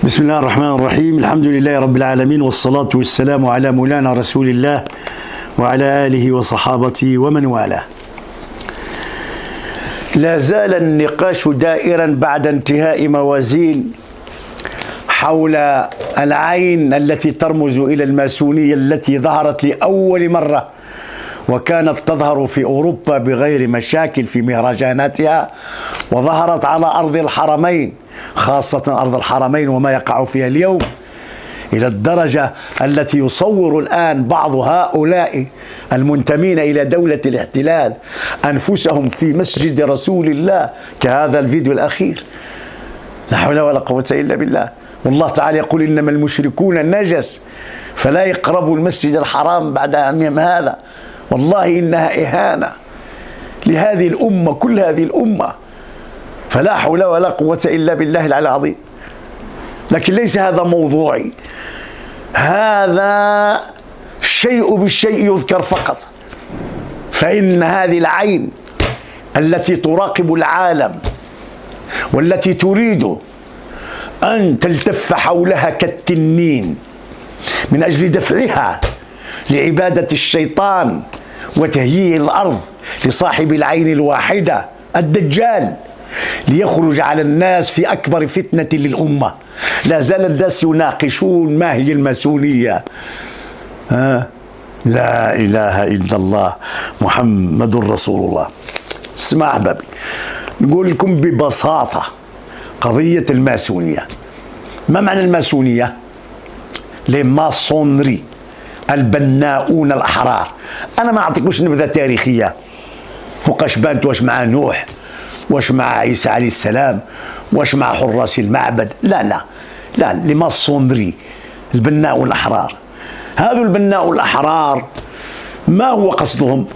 بسم الله الرحمن الرحيم. الحمد لله رب العالمين، والصلاة والسلام على مولانا رسول الله وعلى آله وصحابته ومن والاه. لا زال النقاش دائرا بعد انتهاء موازين حول العين التي ترمز إلى الماسونية التي ظهرت لأول مرة، وكانت تظهر في أوروبا بغير مشاكل في مهرجاناتها، وظهرت على أرض الحرمين، خاصة أرض الحرمين وما يقع فيها اليوم، إلى الدرجة التي يصور الآن بعض هؤلاء المنتمين إلى دولة الاحتلال أنفسهم في مسجد رسول الله كهذا الفيديو الأخير. لا حول ولا قوة إلا بالله. والله تعالى يقول: إنما المشركون نجس فلا يقربوا المسجد الحرام بعد عامهم هذا. والله إنها إهانة لهذه الأمة، كل هذه الأمة. فلا حول ولا قوة إلا بالله العلي العظيم. لكن ليس هذا موضوعي، هذا الشيء بالشيء يذكر فقط. فإن هذه العين التي تراقب العالم والتي تريد أن تلتف حولها كالتنين من أجل دفعها لعبادة الشيطان وتهيئ الأرض لصاحب العين الواحدة الدجال، ليخرج على الناس في أكبر فتنة للأمة. لا زال الناس يناقشون ما هي الماسونية. لا إله إلا الله محمد رسول الله. اسمع أحبابي، نقول لكم ببساطة قضية الماسونية. ما معنى الماسونية؟ لماسونري، البناؤون الأحرار. أنا ما أعطيكوش نبذة تاريخية فوقاش بانت، واش مع نوح، واش مع عيسى عليه السلام، واش مع حراس المعبد. لا لا لا، لماسونري، البناء الأحرار. هذو البناء الأحرار ما هو قصدهم؟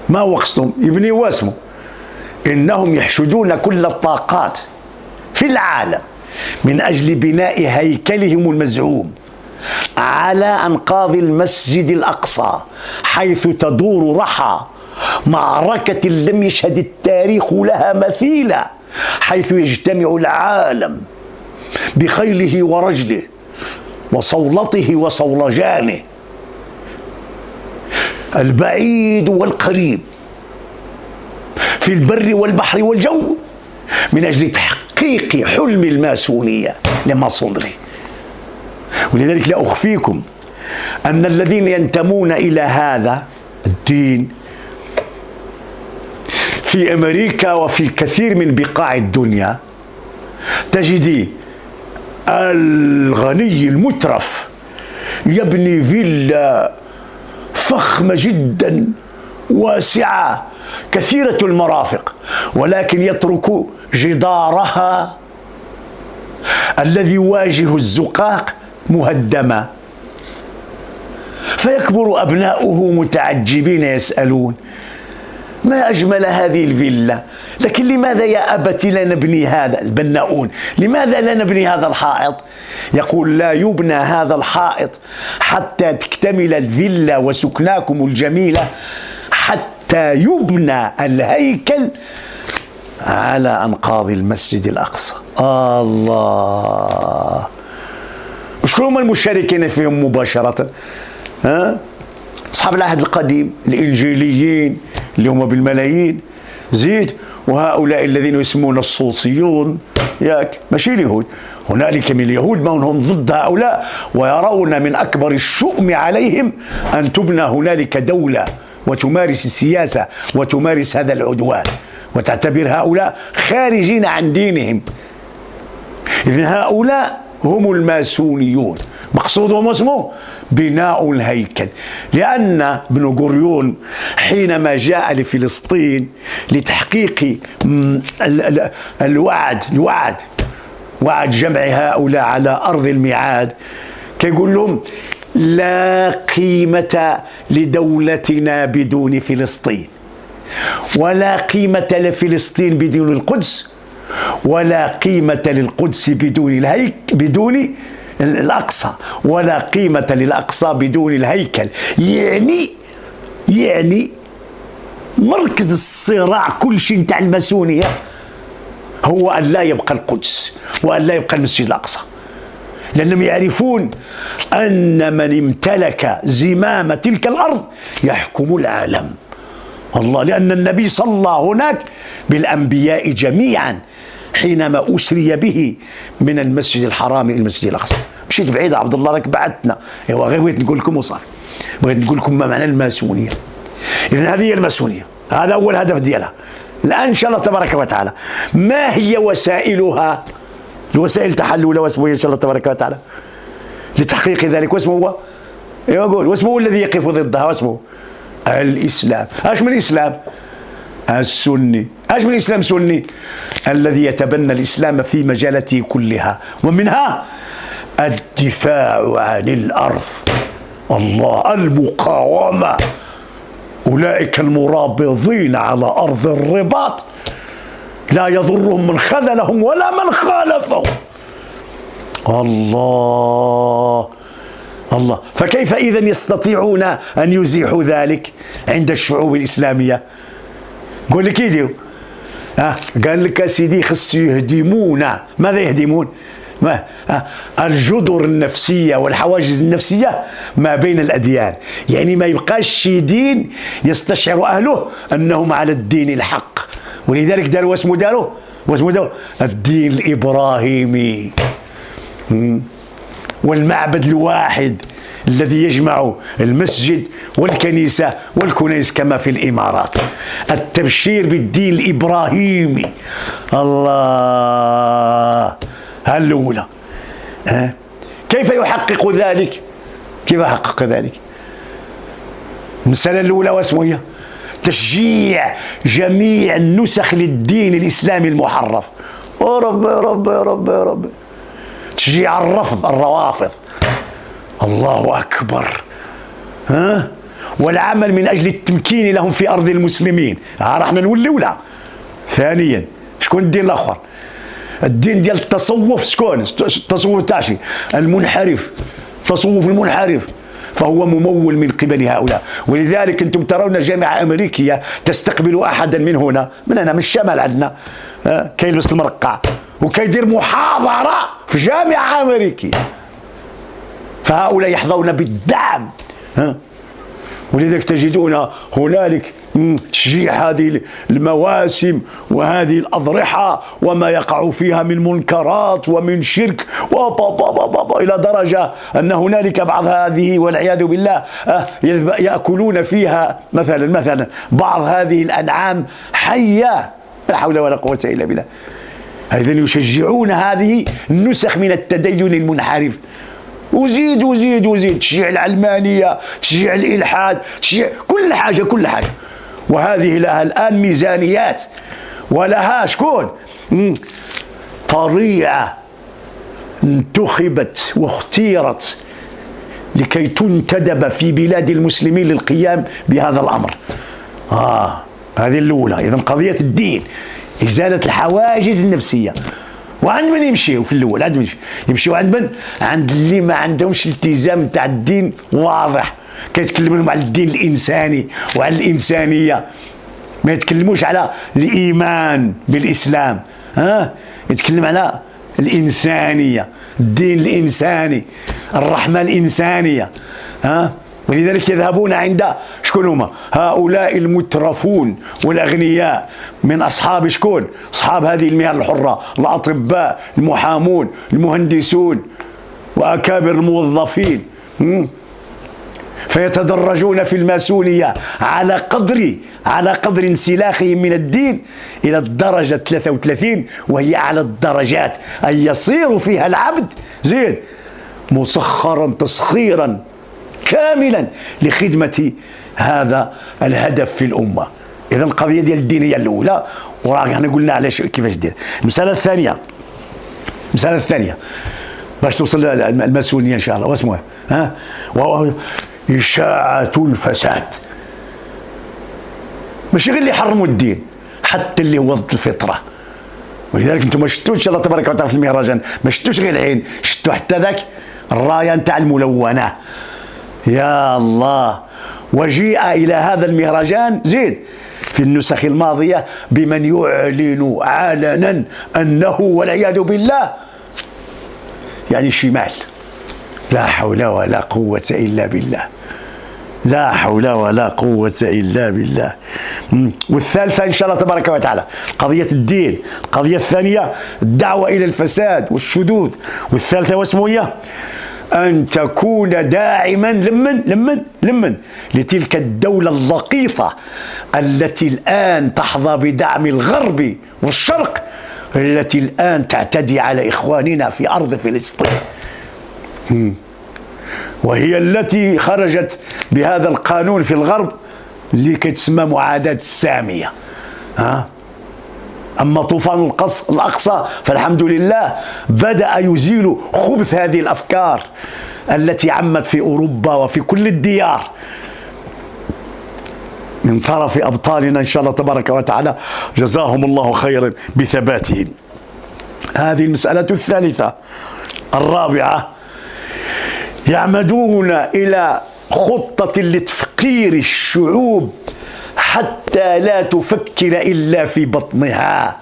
ما هو قصدهم؟ يبني واسمه إنهم يحشدون كل الطاقات في العالم من أجل بناء هيكلهم المزعوم على أنقاض المسجد الأقصى، حيث تدور رحى معركة لم يشهد التاريخ لها مثيلا، حيث يجتمع العالم بخيله ورجله وصولته وصولجانه، البعيد والقريب، في البر والبحر والجو، من أجل تحقيق حلم الماسونية لماسونري. ولذلك لا أخفيكم أن الذين ينتمون إلى هذا الدين في أمريكا وفي كثير من بقاع الدنيا تجدي الغني المترف يبني فيلا فخمة جدا واسعة كثيرة المرافق، ولكن يترك جدارها الذي يواجه الزقاق مهدما، فيكبر أبناؤه متعجبين يسألون: ما أجمل هذه الفيلا، لكن لماذا يا أبتي لا نبني هذا؟ البناؤون: لماذا لا نبني هذا الحائط؟ يقول: لا يبنى هذا الحائط حتى تكتمل الفيلا وسكناكم الجميلة، حتى يبنى الهيكل على أنقاض المسجد الأقصى. الله! وشكون هم المشاركين فيهم مباشرة؟ أصحاب العهد القديم، الإنجيليين اللي هم بالملايين، زيد وهؤلاء الذين يسمون الصوصيون، ياك ماشي اليهود. هنالك من اليهود من هم ضد هؤلاء ويرون من أكبر الشؤم عليهم أن تبنى هنالك دولة وتمارس السياسة وتمارس هذا العدوان، وتعتبر هؤلاء خارجين عن دينهم. إذن هؤلاء هم الماسونيون، مقصودهم اسمه بناء الهيكل. لأن ابن غوريون حينما جاء لفلسطين لتحقيق وعد جمع هؤلاء على أرض الميعاد، كيقول لهم: لا قيمة لدولتنا بدون فلسطين، ولا قيمة لفلسطين بدون القدس، ولا قيمة للقدس بدون الأقصى، ولا قيمة للأقصى بدون الهيكل. يعني مركز الصراع كل شيء نتاع الماسونية هو أن لا يبقى القدس وأن لا يبقى المسجد الأقصى. لأنهم يعرفون أن من امتلك زمام تلك الأرض يحكم العالم. الله، لأن النبي صلى هناك بالأنبياء جميعا حينما أسري به من المسجد الحرام إلى المسجد الأقصى. مشيت بعيد عبد الله، راك بعدتنا. ايوا غير بغيت نقول لكم وصافي، بغيت نقول لكم ما معنى الماسونية. إذن هذه هي الماسونية، هذا أول هدف ديالها. الآن إن شاء الله تبارك وتعالى ما هي وسائلها؟ الوسائل تحلل واسمه إن شاء الله تبارك وتعالى لتحقيق ذلك. واسمه هو ايوا قول واسمه الذي يقف ضدها، واسمه الإسلام. اش من الإسلام؟ السني. اش من الإسلام سني؟ الذي يتبنى الإسلام في مجالاته كلها، ومنها الدفاع عن الأرض. الله، المقاومة. أولئك المرابضين على أرض الرباط لا يضرهم من خذلهم ولا من خالفهم. الله الله. فكيف إذن يستطيعون أن يزيحوا ذلك عند الشعوب الإسلامية؟ قول لك يديروا، قال لك سيدي خص يهدمون. ماذا يهدمون؟ الجذور النفسية والحواجز النفسية ما بين الأديان. يعني ما يبقاش شي دين يستشعر أهله أنهم على الدين الحق، ولذلك داروا واسمه داروا الدين الإبراهيمي، والمعبد الواحد الذي يجمع المسجد والكنيسة والكنيس كما في الإمارات. التبشير بالدين الإبراهيمي. الله، الأولى. كيف يحقق ذلك؟ كيف يحقق ذلك؟ المسألة الأولى واسمه هي تشجيع جميع النسخ للدين الإسلامي المحرف. رب رب رب رب. تشجيع الرفض، الروافض. الله أكبر. والعمل من أجل التمكين لهم في أرض المسلمين. راح نولي ولا. ثانيا، شكون الدين الآخر؟ الدين ديال التصوف. شكون التصوف تاعشي؟ المنحرف، التصوف المنحرف، فهو ممول من قبل هؤلاء. ولذلك انتم ترون جامعة أمريكية تستقبل أحدا من هنا، من هنا من الشمال عندنا، كيلبس المرقع وكيدير محاضرة في جامعة أمريكية. فهؤلاء يحظون بالدعم. ولذلك تجدون هنالك تشجيع هذه المواسم وهذه الأضرحة وما يقع فيها من منكرات ومن شرك إلى درجة أن هنالك بعض هذه والعياذ بالله يأكلون فيها مثلا بعض هذه الأنعام حية. لا حول ولا قوة إلا بالله. إذن يشجعون هذه النسخ من التدين المنحرف. وزيد وزيد وزيد، تشجيع العلمانية، تشجيع الإلحاد، تشجيع كل حاجة كل حاجة. وهذه لها الآن ميزانيات ولها شكون؟ طريعة انتخبت واختيرت لكي تنتدب في بلاد المسلمين للقيام بهذا الأمر. هذه الأولى. إذن قضية الدين، إزالة الحواجز النفسية. وعند من يمشيوا في الأول؟ عند من يمشيوا؟ عند من؟ عند اللي ما عندهمش التزام تاع الدين واضح. كيتكلموا لهم على الدين الإنساني وعلى الإنسانية، ما يتكلموش على الإيمان بالإسلام. يتكلم على الإنسانية، الدين الإنساني، الرحمة الإنسانية. ولذلك يذهبون عند شكون هما؟ هؤلاء المترفون والأغنياء من أصحاب شكون؟ أصحاب هذه المهن الحرة، الأطباء، المحامون، المهندسون، وأكابر الموظفين. فيتدرجون في الماسونية على قدر انسلاخهم من الدين إلى الدرجة 33، وهي أعلى الدرجات، أن يصير فيها العبد زيد مسخرا تسخيرا كاملا لخدمة هذا الهدف في الأمة. إذا القضية ديال الدين هي الأولى، ورانا قلنا على كيفاش دير. المسألة الثانية باش توصل الماسونية إن شاء الله، واسمها وهو إشاعة الفساد. ماشي غير اللي حرموا الدين، حتى اللي هو ضد الفطرة. ولذلك انتم ما شفتوش ان شاء الله تبارك وتعالى في المهرجان، ما شفتوش غير العين، شفتوا حتى ذاك الرايه نتاع الملونه. يا الله. وجيء الى هذا المهرجان زيد في النسخ الماضيه بمن يعلن علنا انه والعياذ بالله يعني شمال. لا حول ولا قوة إلا بالله، لا حول ولا قوة إلا بالله. والثالثة إن شاء الله تبارك وتعالى قضية الدين. القضية الثانية الدعوة إلى الفساد والشذوذ. والثالثة واسمه هي أن تكون داعما لمن لتلك الدولة اللقيطة التي الآن تحظى بدعم الغرب والشرق، التي الآن تعتدي على إخواننا في أرض فلسطين، وهي التي خرجت بهذا القانون في الغرب اللي كتسمى معاداة السامية. أما طوفان الأقصى فالحمد لله بدأ يزيل خبث هذه الأفكار التي عمت في أوروبا وفي كل الديار من طرف أبطالنا إن شاء الله تبارك وتعالى، جزاهم الله خيرا بثباتهم. هذه المسألة الثالثة. الرابعة، يعمدون إلى خطة لتفقير الشعوب حتى لا تفكر إلا في بطنها،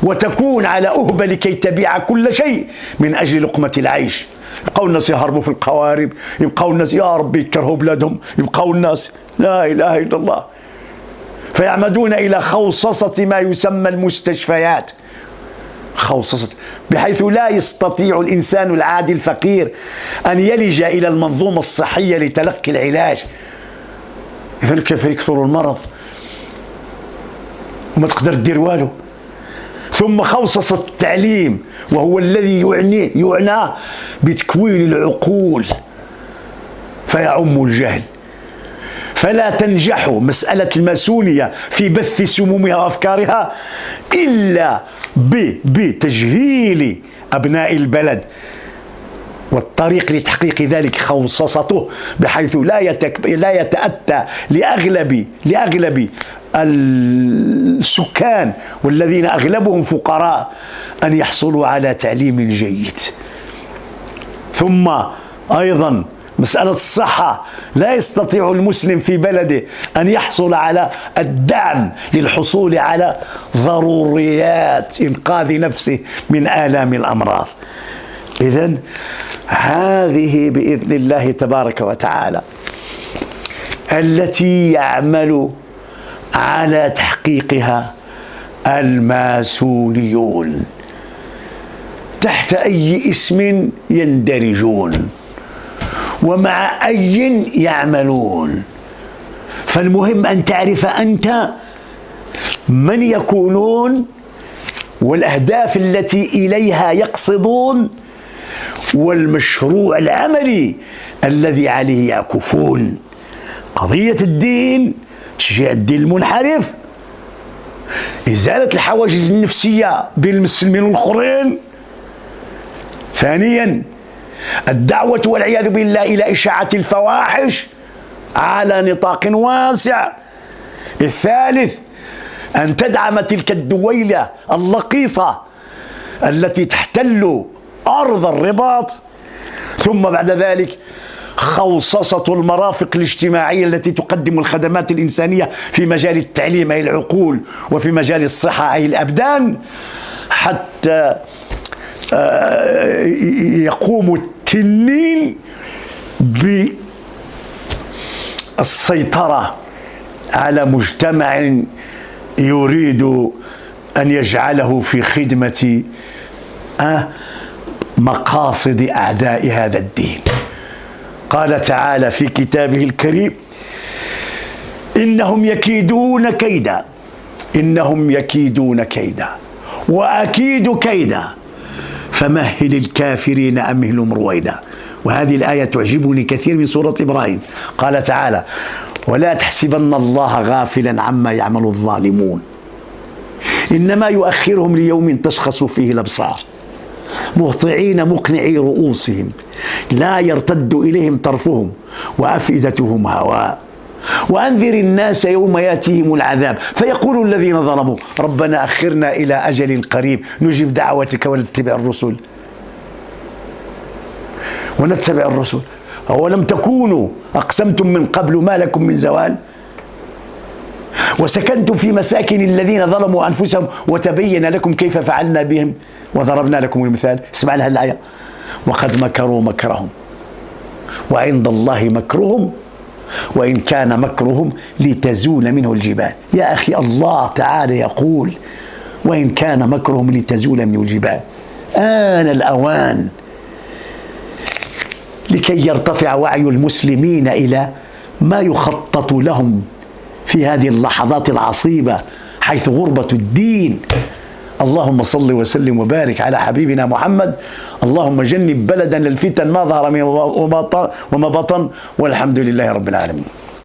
وتكون على أهبة لكي تبيع كل شيء من أجل لقمة العيش. يبقوا الناس يهربوا في القوارب، يبقوا الناس يا رب يكرهوا بلادهم، يبقوا الناس لا إله إلا الله. فيعمدون إلى خوصصة ما يسمى المستشفيات، خوصصة بحيث لا يستطيع الإنسان العادي الفقير أن يلج إلى المنظومة الصحية لتلقي العلاج. إذن كيف يكثر المرض وما تقدر تدير والو. ثم خوصصة التعليم، وهو الذي يعنى بتكوين العقول فيعم الجهل. فلا تنجح مسألة الماسونية في بث سمومها وأفكارها إلا بتجهيل أبناء البلد، والطريق لتحقيق ذلك خوصصته بحيث لا يتأتى لأغلب السكان والذين أغلبهم فقراء أن يحصلوا على تعليم جيد. ثم أيضا مسألة الصحة، لا يستطيع المسلم في بلده أن يحصل على الدعم للحصول على ضروريات إنقاذ نفسه من آلام الأمراض. إذن هذه بإذن الله تبارك وتعالى التي يعمل على تحقيقها الماسونيون، تحت أي اسم يندرجون ومع أي يعملون. فالمهم أن تعرف أنت من يكونون والأهداف التي إليها يقصدون والمشروع العملي الذي عليه يعكفون. قضية الدين، تشجيع الدين المنحرف، إزالة الحواجز النفسية بين المسلمين والآخرين. ثانيا الدعوة والعياذ بالله إلى إشاعة الفواحش على نطاق واسع. الثالث أن تدعم تلك الدويلة اللقيطة التي تحتل أرض الرباط. ثم بعد ذلك خوصصة المرافق الاجتماعية التي تقدم الخدمات الإنسانية في مجال التعليم أي العقول، وفي مجال الصحة أي الأبدان، حتى يقوم التنين بالسيطرة على مجتمع يريد أن يجعله في خدمة مقاصد أعداء هذا الدين. قال تعالى في كتابه الكريم: إنهم يكيدون كيدا، إنهم يكيدون كيدا وأكيد كيدا فمهل الكافرين أمهلهم رويدا. وهذه الآية تعجبني كثير من سورة إبراهيم. قال تعالى: ولا تحسبن الله غافلا عما يعمل الظالمون إنما يؤخرهم ليوم تشخص فيه الأبصار مهطعين مقنعي رؤوسهم لا يرتد إليهم طرفهم وأفئدتهم هواء وأنذر الناس يوم يأتيهم العذاب فيقول الذين ظلموا ربنا أخرنا إلى أجل قريب نجيب دعوتك ونتبع الرسل أولم تكونوا أقسمتم من قبل ما لكم من زوال وسكنتم في مساكن الذين ظلموا أنفسهم وتبين لكم كيف فعلنا بهم وضربنا لكم المثال. اسمع لها الآية: وقد مكروا مكرهم وعند الله مكرهم وإن كان مكرهم لتزول منه الجبال. يا أخي، الله تعالى يقول وإن كان مكرهم لتزول منه الجبال. آن الأوان لكي يرتفع وعي المسلمين إلى ما يخطط لهم في هذه اللحظات العصيبة حيث غربة الدين. اللهم صل وسلم وبارك على حبيبنا محمد. اللهم جنب بلدنا الفتن ما ظهر وما بطن، والحمد لله رب العالمين.